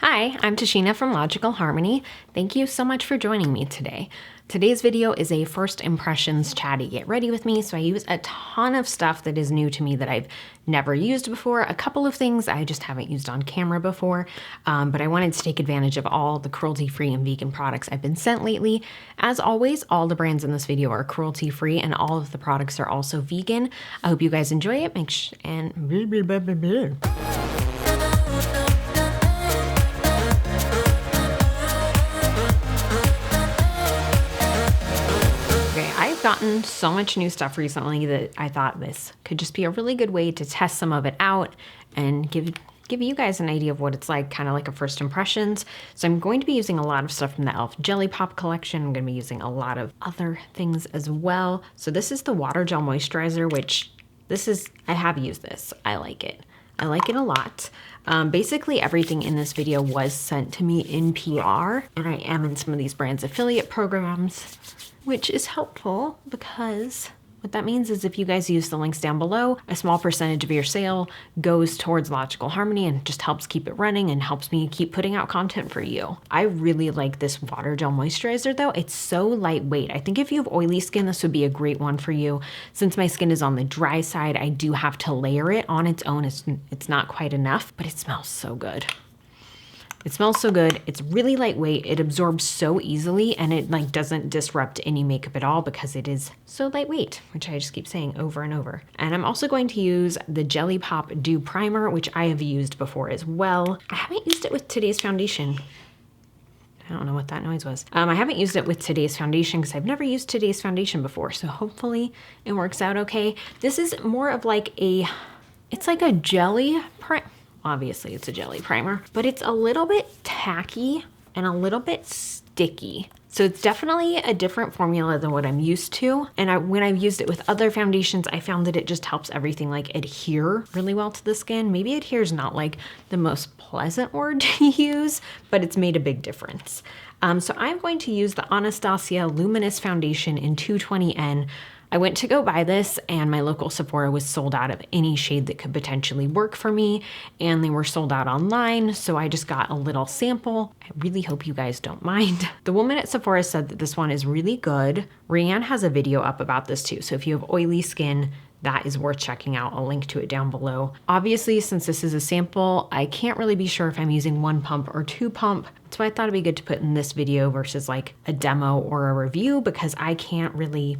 Hi, I'm Tashina from Logical Harmony. Thank you so much for joining me today. Today's video is a first impressions chatty. Get ready with me. So I use a ton of stuff that is new to me that I've never used before. A couple of things I just haven't used on camera before, but I wanted to take advantage of all the cruelty-free and vegan products I've been sent lately. As always, all the brands in this video are cruelty-free and all of the products are also vegan. I hope you guys enjoy it. And blah, blah, blah, blah, blah. I've gotten so much new stuff recently that I thought this could just be a really good way to test some of it out and give you guys an idea of what it's like, kind of like a first impressions. So I'm going to be using a lot of stuff from the e.l.f. Jelly Pop collection. I'm going to be using a lot of other things as well. So this is the Water Gel Moisturizer, which I have used this. I like it. I like it a lot. Basically everything in this video was sent to me in PR, and I am in some of these brands' affiliate programs, which is helpful because what that means is if you guys use the links down below, a small percentage of your sale goes towards Logical Harmony and just helps keep it running and helps me keep putting out content for you. I really like this water gel moisturizer though. It's so lightweight. I think if you have oily skin, this would be a great one for you. Since my skin is on the dry side, I do have to layer it on its own. It's not quite enough, but it smells so good. It smells so good. It's really lightweight. It absorbs so easily and it doesn't disrupt any makeup at all because it is so lightweight, which I just keep saying over and over. And I'm also going to use the Jelly Pop Dew Primer, which I have used before as well. I haven't used it with today's foundation. I don't know what that noise was. I haven't used it with today's foundation because I've never used today's foundation before. So hopefully it works out okay. This is more of it's like a jelly primer. Obviously it's a jelly primer, but it's a little bit tacky and a little bit sticky. So it's definitely a different formula than what I'm used to. And when I've used it with other foundations, I found that it just helps everything adhere really well to the skin. Maybe adhere is not the most pleasant word to use, but it's made a big difference. So I'm going to use the Anastacio Luminous Foundation in 220N. I went to go buy this and my local Sephora was sold out of any shade that could potentially work for me, and they were sold out online, so I just got a little sample. I really hope you guys don't mind. The woman at Sephora said that this one is really good. Rianne has a video up about this too, so if you have oily skin, that is worth checking out. I'll link to it down below. Obviously, since this is a sample, I can't really be sure if I'm using 1 pump or 2 pump. So I thought it'd be good to put in this video versus a demo or a review because I can't really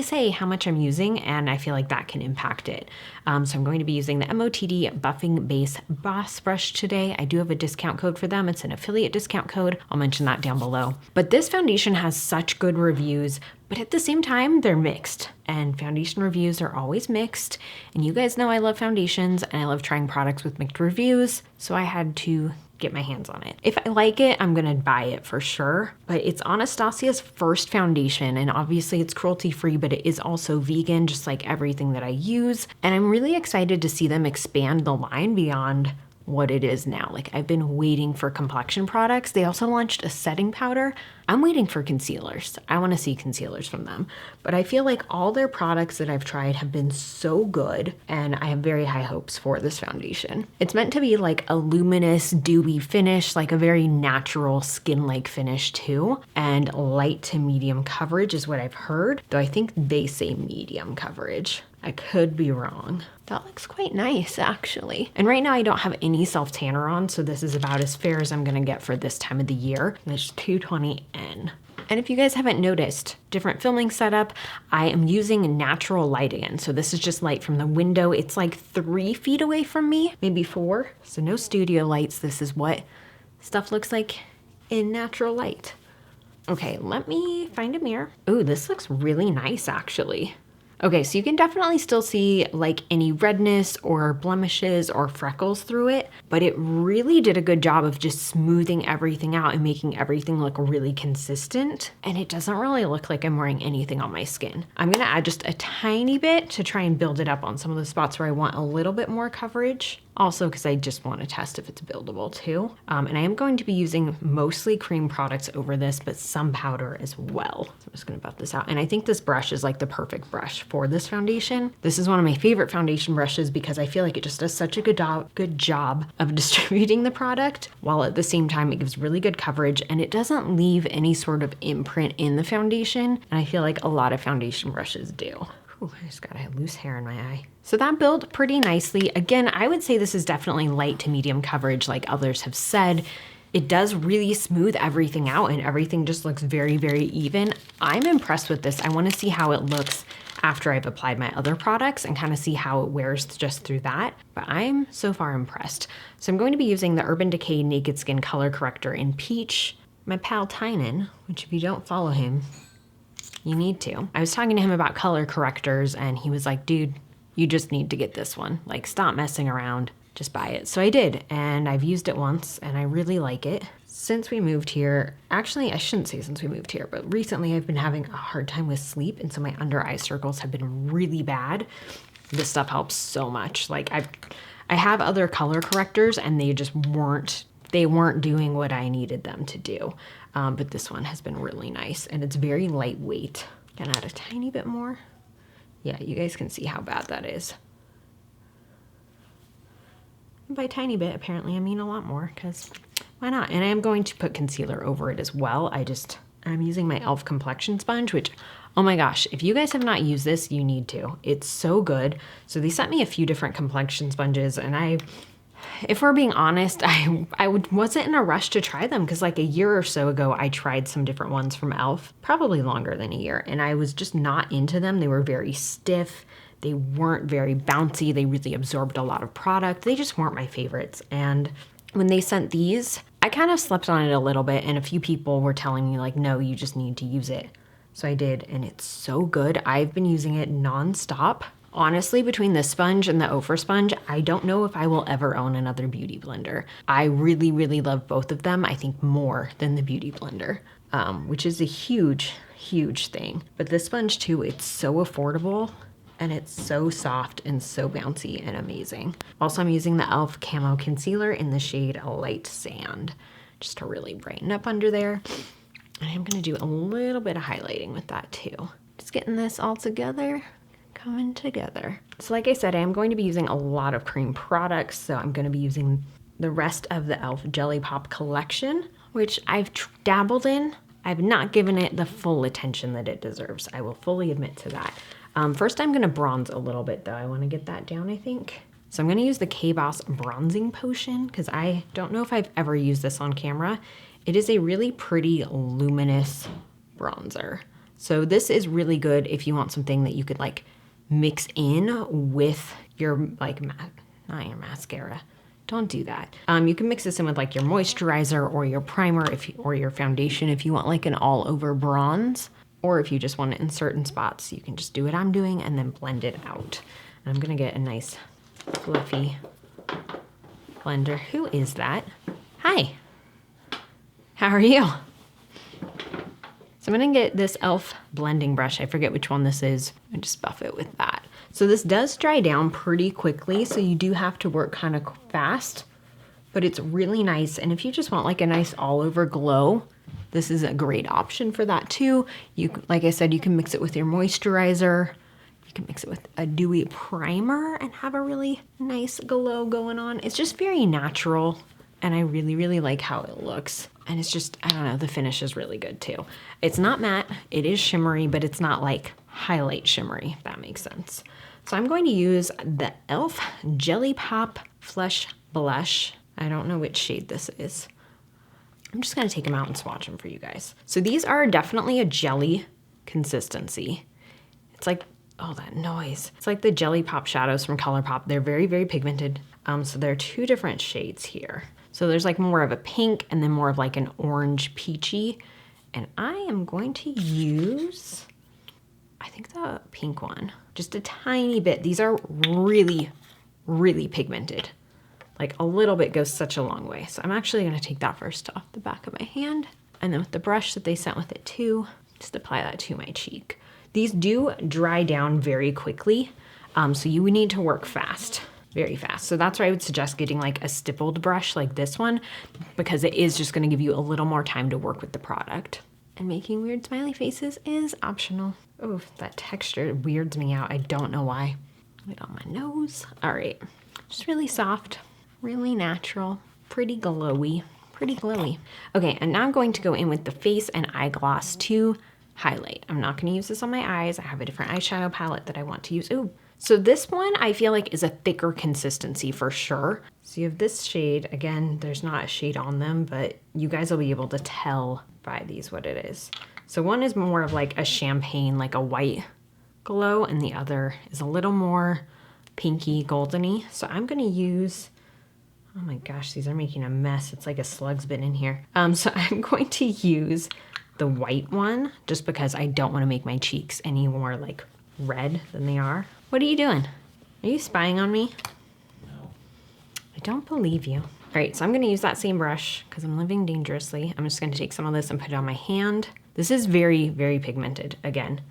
say how much I'm using, and I feel like that can impact it. So I'm going to be using the MOTD Buffing Base Boss Brush today. I do have a discount code for them. It's an affiliate discount code. I'll mention that down below. But this foundation has such good reviews, but at the same time, they're mixed. And foundation reviews are always mixed. And you guys know I love foundations and I love trying products with mixed reviews. So I had to get my hands on it. If I like it, I'm gonna buy it for sure. But it's Anastasia's first foundation, and obviously it's cruelty-free, but it is also vegan, just like everything that I use. And I'm really excited to see them expand the line beyond what it is now. I've been waiting for complexion products. They also launched a setting powder. I'm waiting for concealers. I want to see concealers from them. But I feel like all their products that I've tried have been so good, and I have very high hopes for this foundation. It's meant to be a luminous, dewy finish, a very natural skin-like finish too, and light to medium coverage is what I've heard, though I think they say medium coverage. I could be wrong. That looks quite nice, actually. And right now I don't have any self-tanner on, so this is about as fair as I'm gonna get for this time of the year. This 220N. And if you guys haven't noticed, different filming setup, I am using natural light again. So this is just light from the window. It's 3 feet away from me, maybe 4. So no studio lights. This is what stuff looks like in natural light. Okay, let me find a mirror. Ooh, this looks really nice, actually. Okay, so you can definitely still see any redness or blemishes or freckles through it, but it really did a good job of just smoothing everything out and making everything look really consistent. And it doesn't really look like I'm wearing anything on my skin. I'm gonna add just a tiny bit to try and build it up on some of the spots where I want a little bit more coverage Also because I just want to test if it's buildable too. And I am going to be using mostly cream products over this, but some powder as well. So I'm just gonna buff this out. And I think this brush is like the perfect brush for this foundation. This is one of my favorite foundation brushes because I feel like it just does such a good job of distributing the product, while at the same time it gives really good coverage and it doesn't leave any sort of imprint in the foundation. And I feel like a lot of foundation brushes do. Ooh, I just got a loose hair in my eye. So that built pretty nicely. Again, I would say this is definitely light to medium coverage like others have said. It does really smooth everything out and everything just looks very, very even. I'm impressed with this. I want to see how it looks after I've applied my other products and kind of see how it wears just through that. But I'm so far impressed. So I'm going to be using the Urban Decay Naked Skin Color Corrector in Peach. My pal Tynan, which if you don't follow him, you need to. I was talking to him about color correctors and he was like, dude, you just need to get this one. Like, stop messing around, just buy it. So I did, and I've used it once and I really like it. Since we moved here, actually I shouldn't say since we moved here, but recently I've been having a hard time with sleep and so my under eye circles have been really bad. This stuff helps so much. Like I have other color correctors and they just weren't doing what I needed them to do. But this one has been really nice and it's very lightweight. Gonna add a tiny bit more. Yeah, you guys can see how bad that is. And by tiny bit, apparently I mean a lot more, because why not? And I am going to put concealer over it as well. I'm using my e.l.f. Complexion Sponge, which, oh my gosh, if you guys have not used this, you need to. It's so good. So they sent me a few different complexion sponges and if we're being honest, I wasn't in a rush to try them because like a year or so ago, I tried some different ones from e.l.f., probably longer than a year, and I was just not into them. They were very stiff. They weren't very bouncy. They really absorbed a lot of product. They just weren't my favorites. And when they sent these, I kind of slept on it a little bit and a few people were telling me like, no, you just need to use it. So I did, and it's so good. I've been using it nonstop. Honestly, between this sponge and the Ophir sponge, I don't know if I will ever own another beauty blender. I really, really love both of them. I think more than the beauty blender, which is a huge, huge thing. But this sponge too, it's so affordable and it's so soft and so bouncy and amazing. Also, I'm using the e.l.f. Camo Concealer in the shade Light Sand, just to really brighten up under there. And I'm gonna do a little bit of highlighting with that too. Just getting this all together. Coming together. So like I said, I am going to be using a lot of cream products. So I'm going to be using the rest of the e.l.f. Jelly Pop collection, which I've dabbled in. I've not given it the full attention that it deserves. I will fully admit to that. First, I'm going to bronze a little bit though. I want to get that down, I think. So I'm going to use the K-Boss Bronzing Potion because I don't know if I've ever used this on camera. It is a really pretty luminous bronzer. So this is really good if you want something that you could like mix in with your like, not your mascara. Don't do that. You can mix this in with like your moisturizer or your primer or your foundation if you want like an all over bronze, or if you just want to insert in spots, you can just do what I'm doing and then blend it out. And I'm gonna get a nice fluffy blender. Who is that? Hi, how are you? So I'm gonna get this e.l.f. blending brush. I forget which one this is, and just buff it with that. So this does dry down pretty quickly, so you do have to work kind of fast, but it's really nice. And if you just want like a nice all over glow, this is a great option for that too. Like I said, you can mix it with your moisturizer. You can mix it with a dewy primer and have a really nice glow going on. It's just very natural. And I really, really like how it looks. And it's just, I don't know, the finish is really good too. It's not matte, it is shimmery, but it's not like highlight shimmery, if that makes sense. So I'm going to use the e.l.f. Jelly Pop Flush Blush. I don't know which shade this is. I'm just gonna take them out and swatch them for you guys. So these are definitely a jelly consistency. It's like, oh, that noise. It's like the Jelly Pop shadows from ColourPop. They're very, very pigmented. So there are two different shades here. So there's like more of a pink and then more of like an orange peachy. And I am going to use, I think the pink one, just a tiny bit. These are really, really pigmented. Like a little bit goes such a long way. So I'm actually gonna take that first off the back of my hand. And then with the brush that they sent with it too, just apply that to my cheek. These do dry down very quickly. So you would need to work fast very fast. So that's why I would suggest getting like a stippled brush like this one, because it is just gonna give you a little more time to work with the product. And making weird smiley faces is optional. Oh, that texture weirds me out. I don't know why. Right on my nose. All right, just really soft, really natural, pretty glowy, pretty glowy. Okay, and now I'm going to go in with the face and eye gloss to highlight. I'm not gonna use this on my eyes. I have a different eyeshadow palette that I want to use. Ooh, so this one I feel like is a thicker consistency for sure. So you have this shade. Again, there's not a shade on them, but you guys will be able to tell by these what it is. So one is more of like a champagne, like a white glow, and the other is a little more pinky goldeny. So I'm gonna use, oh my gosh, these are making a mess. It's like a slug's been in here. So I'm going to use the white one just because I don't want to make my cheeks any more like red than they are. What are you doing? Are you spying on me? No. I don't believe you. All right, so I'm gonna use that same brush because I'm living dangerously. I'm just gonna take some of this and put it on my hand. This is very, very pigmented again.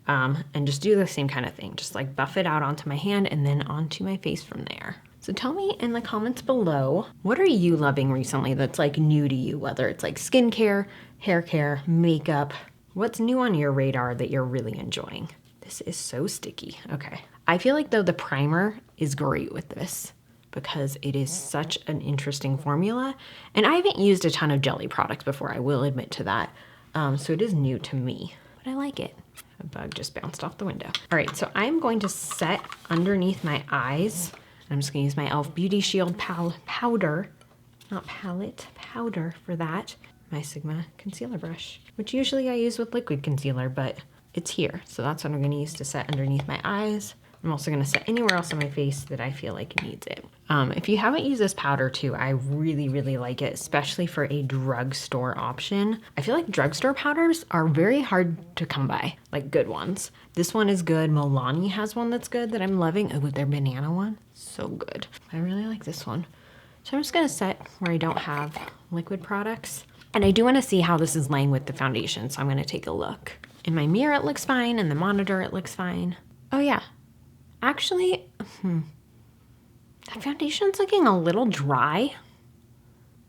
And just do the same kind of thing. Just like buff it out onto my hand and then onto my face from there. So tell me in the comments below, what are you loving recently that's like new to you? Whether it's like skincare, hair care, makeup, what's new on your radar that you're really enjoying? This is so sticky. Okay. I feel like though the primer is great with this because it is such an interesting formula. And I haven't used a ton of jelly products before, I will admit to that. So it is new to me, but I like it. A bug just bounced off the window. All right, so I'm going to set underneath my eyes. I'm just gonna use my e.l.f. Beauty Shield powder, not palette, powder for that. My Sigma concealer brush, which usually I use with liquid concealer, but it's here. So that's what I'm gonna use to set underneath my eyes. I'm also gonna set anywhere else on my face that I feel like needs it. If you haven't used this powder too, I really, really like it, especially for a drugstore option. I feel like drugstore powders are very hard to come by, like good ones. This one is good. Milani has one that's good that I'm loving. Oh, with their banana one, so good. I really like this one. So I'm just gonna set where I don't have liquid products. And I do wanna see how this is laying with the foundation, so I'm gonna take a look. In my mirror, it looks fine. In the monitor, it looks fine. Oh yeah, actually, that foundation's looking a little dry,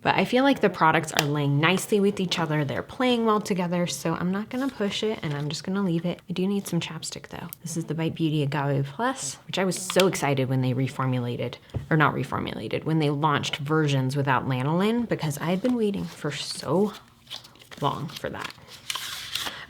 but I feel like the products are laying nicely with each other. They're playing well together, so I'm not gonna push it and I'm just gonna leave it. I do need some chapstick though. This is the Bite Beauty Agave Plus, which I was so excited when they reformulated, or not reformulated, when they launched versions without lanolin, because I had been waiting for so long for that.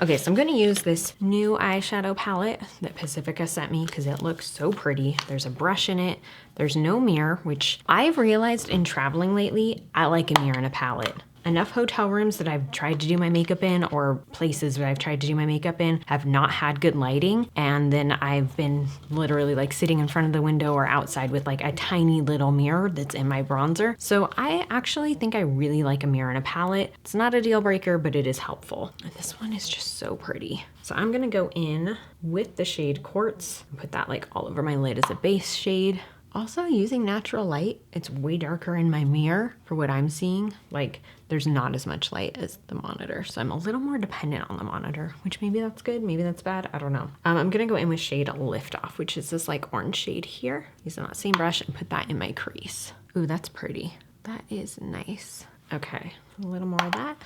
Okay, so I'm gonna use this new eyeshadow palette that Pacifica sent me because it looks so pretty. There's a brush in it. There's no mirror, which I've realized in traveling lately, I like a mirror and a palette. Enough hotel rooms that I've tried to do my makeup in, or places that I've tried to do my makeup in, have not had good lighting. And then I've been literally like sitting in front of the window or outside with like a tiny little mirror that's in my bronzer. So I actually think I really like a mirror and a palette. It's not a deal breaker, but it is helpful. And this one is just so pretty. So I'm gonna go in with the shade Quartz and put that like all over my lid as a base shade. Also using natural light, it's way darker in my mirror for what I'm seeing. Like there's not as much light as the monitor. So I'm a little more dependent on the monitor, which maybe that's good, maybe that's bad, I don't know. I'm gonna go in with shade Lift Off, which is this like orange shade here. Using that same brush and put that in my crease. Ooh, that's pretty. That is nice. Okay, a little more of that.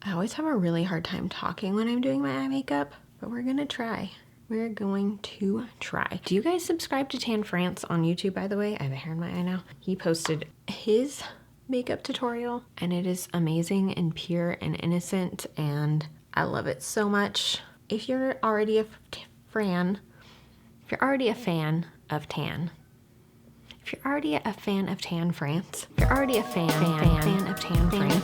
I always have a really hard time talking when I'm doing my eye makeup, but we're gonna try. We're going to try. Do you guys subscribe to Tan France on YouTube, by the way? I have a hair in my eye now. He posted his makeup tutorial and it is amazing and pure and innocent and I love it so much. If you're already a fan of Tan, if you're already a fan of Tan France, if you're already a fan of Tan France,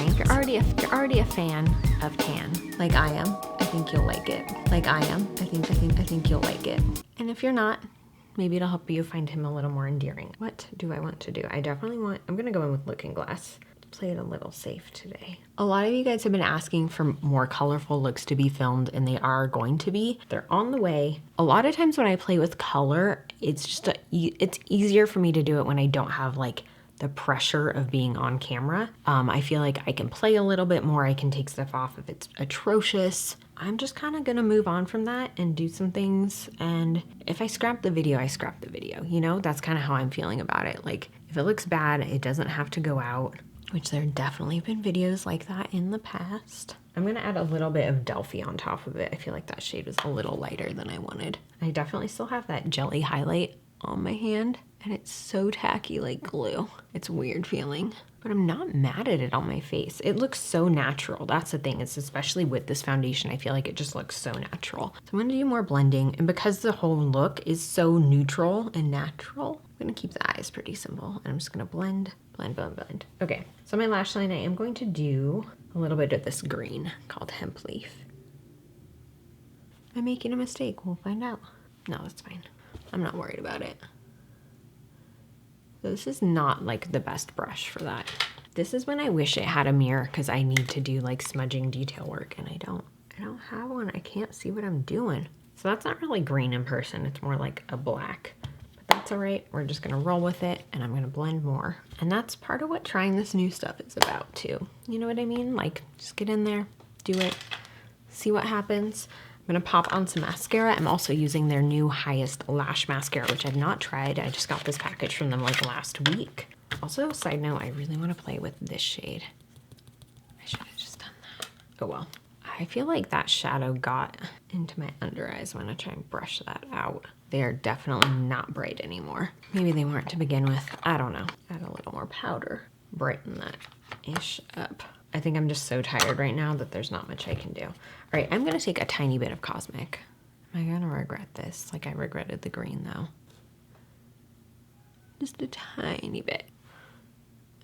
if you're already a fan of Tan, like I am, I think you'll like it. Like I am, I think you'll like it. And if you're not, maybe it'll help you find him a little more endearing. What do I want to do? I'm gonna go in with Looking Glass. Play it a little safe today. A lot of you guys have been asking for more colorful looks to be filmed, and they are going to be. They're on the way. A lot of times when I play with color, it's just it's easier for me to do it when I don't have like the pressure of being on camera. I feel like I can play a little bit more. I can take stuff off if it's atrocious. I'm just kind of gonna move on from that and do some things. And if I scrap the video, I scrap the video. You know, that's kind of how I'm feeling about it. Like, if it looks bad, it doesn't have to go out, which there definitely have been videos like that in the past. I'm gonna add a little bit of Delphi on top of it. I feel like that shade was a little lighter than I wanted. I definitely still have that jelly highlight on my hand, and it's so tacky like glue. It's a weird feeling, but I'm not mad at it on my face. It looks so natural. That's the thing, is especially with this foundation, I feel like it just looks so natural. So I'm gonna do more blending, and because the whole look is so neutral and natural, I'm gonna keep the eyes pretty simple, and I'm just gonna blend, blend, blend, blend. Okay, so my lash line, I am going to do a little bit of this green called Hemp Leaf. Am I making a mistake? We'll find out. No, that's fine. I'm not worried about it. So this is not like the best brush for that. This is when I wish it had a mirror, because I need to do like smudging detail work, and I don't have one. I can't see what I'm doing. So that's not really green in person. It's more like a black. That's all right. We're just gonna roll with it, and I'm gonna blend more. And that's part of what trying this new stuff is about too. You know what I mean? Like, just get in there, do it, see what happens. I'm gonna pop on some mascara. I'm also using their new Highest Lash Mascara, which I've not tried. I just got this package from them like last week. Also, side note, I really wanna play with this shade. I should have just done that. Oh well. I feel like that shadow got into my under eyes. I'm gonna try and brush that out. They are definitely not bright anymore. Maybe they weren't to begin with. I don't know. Add a little more powder. Brighten that ish up. I think I'm just so tired right now that there's not much I can do. All right, I'm gonna take a tiny bit of Cosmic. Am I gonna regret this? Like I regretted the green though. Just a tiny bit.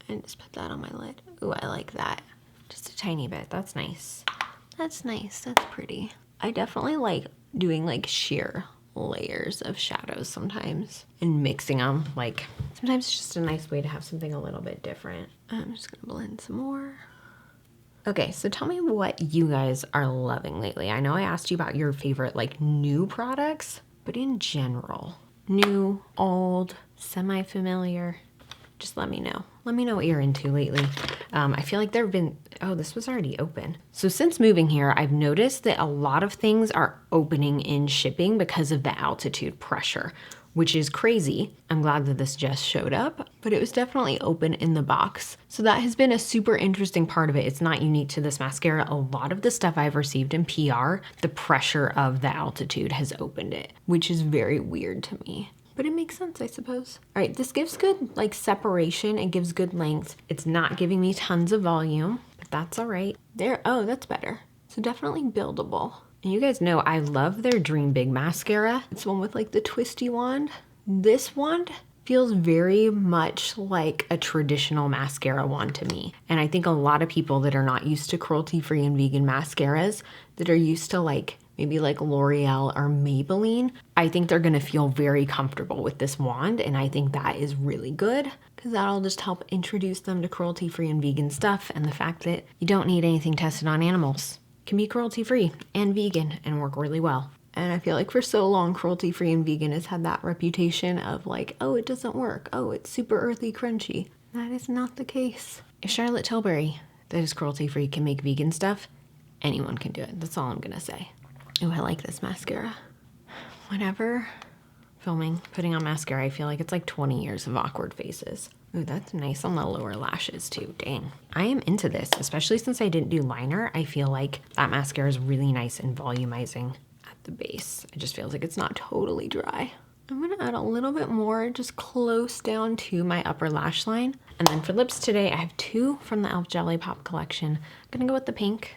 And just put that on my lid. Ooh, I like that. Just a tiny bit, that's nice. That's nice, that's pretty. I definitely like doing like sheer layers of shadows sometimes and mixing them. Like sometimes it's just a nice way to have something a little bit different. I'm just gonna blend some more. Okay, so tell me what you guys are loving lately. I know I asked you about your favorite like new products, but in general, new, old, semi-familiar, just let me know. Let me know what you're into lately. I feel like there have been, oh, this was already open. So since moving here, I've noticed that a lot of things are opening in shipping because of the altitude pressure, which is crazy. I'm glad that this just showed up, but it was definitely open in the box. So that has been a super interesting part of it. It's not unique to this mascara. A lot of the stuff I've received in PR, the pressure of the altitude has opened it, which is very weird to me. But it makes sense, I suppose. All right, this gives good like separation. It gives good length. It's not giving me tons of volume, but that's all right. There, oh, that's better. So definitely buildable. And you guys know I love their Dream Big mascara. It's the one with like the twisty wand. This wand feels very much like a traditional mascara wand to me. And I think a lot of people that are not used to cruelty-free and vegan mascaras, that are used to like maybe like L'Oreal or Maybelline, I think they're gonna feel very comfortable with this wand, and I think that is really good because that'll just help introduce them to cruelty-free and vegan stuff, and the fact that you don't need anything tested on animals. It can be cruelty-free and vegan and work really well. And I feel like for so long, cruelty-free and vegan has had that reputation of like, oh, it doesn't work. Oh, it's super earthy, crunchy. That is not the case. If Charlotte Tilbury, that is cruelty-free, can make vegan stuff, anyone can do it. That's all I'm gonna say. Oh, I like this mascara. Whenever filming, putting on mascara, I feel like it's like 20 years of awkward faces. Ooh, that's nice on the lower lashes too, dang. I am into this, especially since I didn't do liner. I feel like that mascara is really nice and volumizing at the base. It just feels like it's not totally dry. I'm gonna add a little bit more just close down to my upper lash line. And then for lips today, I have two from the e.l.f. Jelly Pop collection. I'm gonna go with the pink.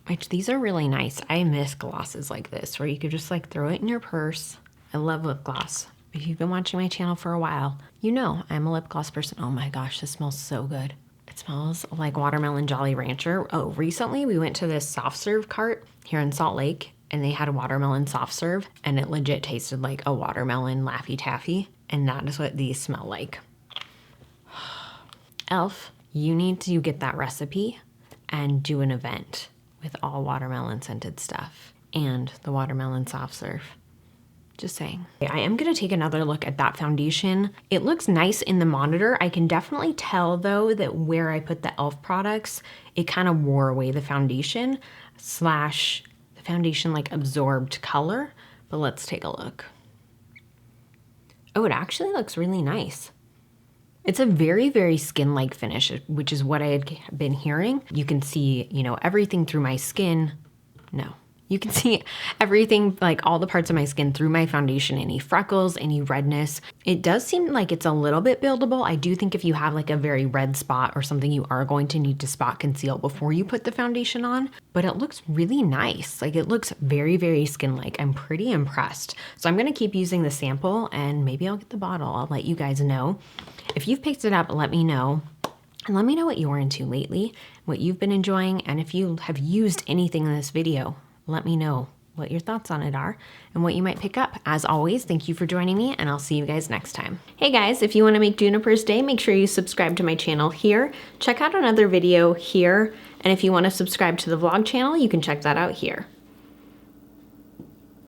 Which these are really nice. I miss glosses like this where you could just like throw it in your purse. I love lip gloss. If you've been watching my channel for a while, you know I'm a lip gloss person. Oh my gosh, this smells so good. It smells like Watermelon Jolly Rancher. Oh, recently we went to this soft serve cart here in Salt Lake and they had a watermelon soft serve and it legit tasted like a watermelon Laffy Taffy. And that is what these smell like. e.l.f., you need to get that recipe and do an event with all watermelon scented stuff and the watermelon soft serve. Just saying. I am gonna take another look at that foundation. It looks nice in the monitor. I can definitely tell though that where I put the e.l.f. products, it kind of wore away the foundation / the foundation like absorbed color. But let's take a look. Oh, it actually looks really nice. It's a very, very skin-like finish, which is what I had been hearing. You can see, you know, everything through my skin. No. You can see everything, like all the parts of my skin through my foundation, any freckles, any redness. It does seem like it's a little bit buildable. I do think if you have like a very red spot or something, you are going to need to spot conceal before you put the foundation on, but it looks really nice. Like it looks very, very skin-like. I'm pretty impressed. So I'm gonna keep using the sample and maybe I'll get the bottle. I'll let you guys know. If you've picked it up, let me know. And let me know what you're into lately, what you've been enjoying, and if you have used anything in this video, let me know what your thoughts on it are and what you might pick up. As always, thank you for joining me and I'll see you guys next time. Hey guys, if you want to make Juniper's day, make sure you subscribe to my channel here. Check out another video here. And if you want to subscribe to the vlog channel, you can check that out here.